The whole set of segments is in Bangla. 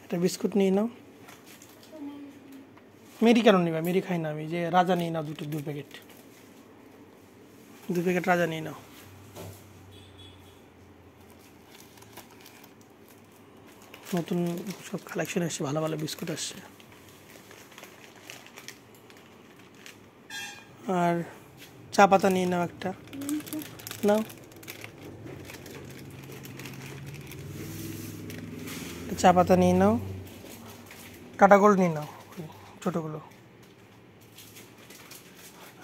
একটা বিস্কুট নিয়ে নাও। মেরি কেন নিবা? মেরি খাই না আমি। যে রাজা নিয়ে নাও, 2 প্যাকেট, 2 প্যাকেট রাজা নিয়ে নাও। নতুন সব কালেকশন আসছে, ভালো ভালো বিস্কুট আসছে। আর চা পাতা নিয়ে নাও একটা, নাও। চা পাতা নিয়ে নাও। টাটা গোল্ড নিয়ে নাও, ছোটোগুলো।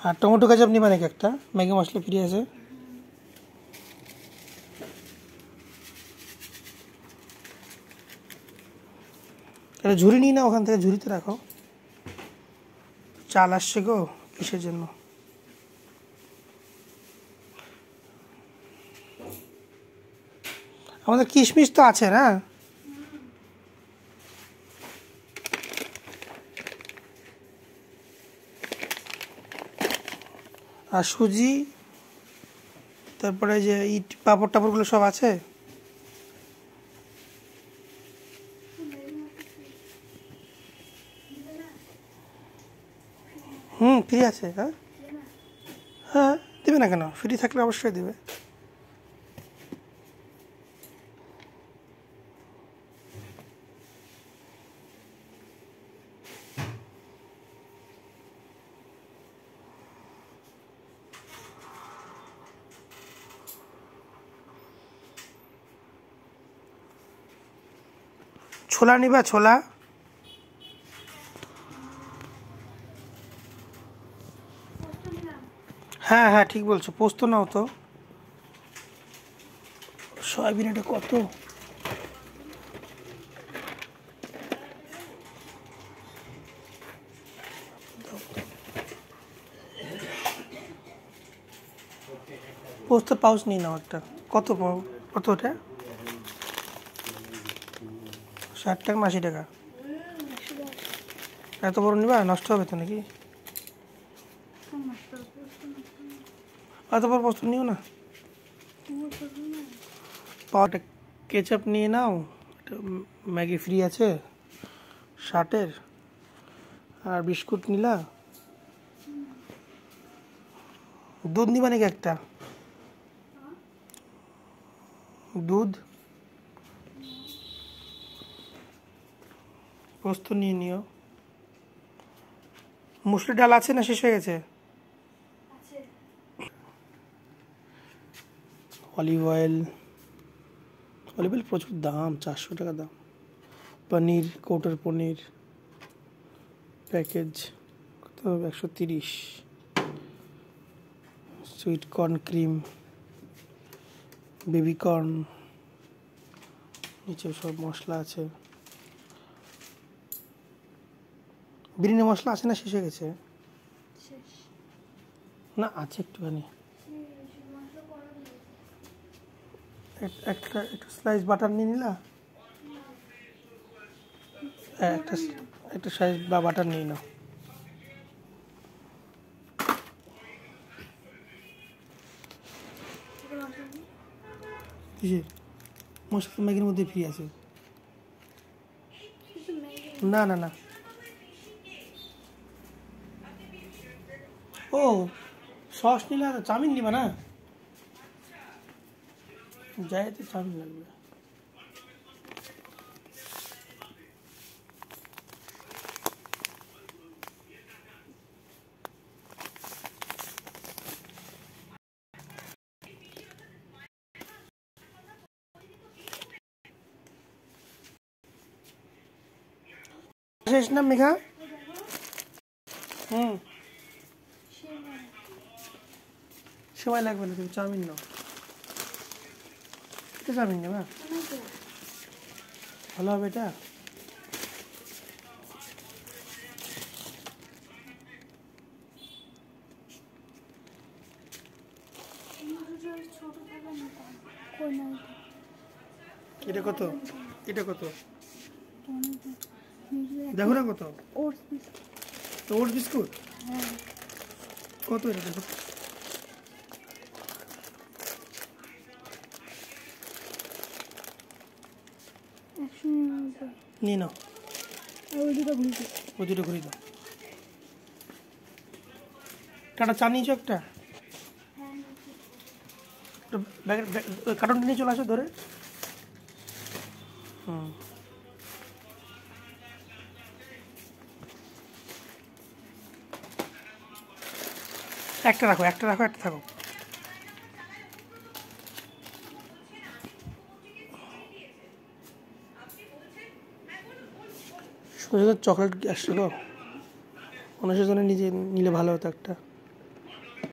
আর টমেটো কেচাপ নিবা নাকি একটা? ম্যাগি মশলা ফ্রি আছে। তাহলে ঝুড়ি নিয়ে নাও, ওখান থেকে ঝুড়িতে রাখো। চাল আসছে গো, কিসের জন্য? আমাদের কিশমিশ তো আছে না? আর সুজি, তারপরে যে ইট পাঁপড় টাপড়গুলো সব আছে। ফ্রি আছে। হ্যাঁ হ্যাঁ, দেবে না কেন? ফ্রি থাকলে অবশ্যই দেবে। ছোলা নিবা? ছোলা? হ্যাঁ হ্যাঁ, ঠিক বলছো, পোস্ত নাও তো। সয়াবিন এটা কত? পোস্তের পাউচ নিয়ে নাও একটা। কত কত ওটা? 60 টাকা না 80 টাকা? এত বড় নিবা? নষ্ট হবে তো নাকি? এত বড় পোস্ত নিও না। পাওয়াটা কেচাপ নিয়ে নাও, ম্যাগি ফ্রি আছে 60-এর। আর বিস্কুট নিলা। দুধ নিবা নাকি একটা? দুধ, পোস্ত নিয়ে নিও। মুসুরি ডাল আছে না শেষ হয়ে গেছে? অলিভ অয়েল, অলিভ অয়েল প্রচুর দাম, 400 টাকা দাম। পনির, কৌটোর পনির প্যাকেজ কত? 130। Sweet corn cream, baby corn, নিচে সব মশলা আছে। বিরিয়ানি মশলা আছে না শেষ হয়ে গেছে? না, আছে একটুখানি। একটা স্লাইস বাটার নিয়ে নিলা? একটা স্লাইস বা বাটার নিয়ে নাও। মশলা ম্যাগির মধ্যে ফ্রি আছে। না না না, ও সস নিলে চাউমিন নিবা না? যাই তো চাউমিন লাগবে। শেষ না মেঘা? সময় লাগবে না, তুমি চাউমিন নাও। এটা চাউমিন নেবা? ভালো হবে এটা। এটা কত? এটা কত দেখো না, কত? ওটস বিস্কুট কত? এটা দেখো। নিয়ে নাও, ওই দুটো ঘুরছে। ওই দুটো ঘুরিয়ে দাও। টাটা চা নিয়েছো একটা? ব্যাগের কার্টনটা নিয়ে চলে আসো ধরে। হুম, একটা রাখো, একটা রাখো, একটা থাকো। সুন্দর চকলেট আসছে গো, 19 জনের নিজে নিলে ভালো হতো একটা।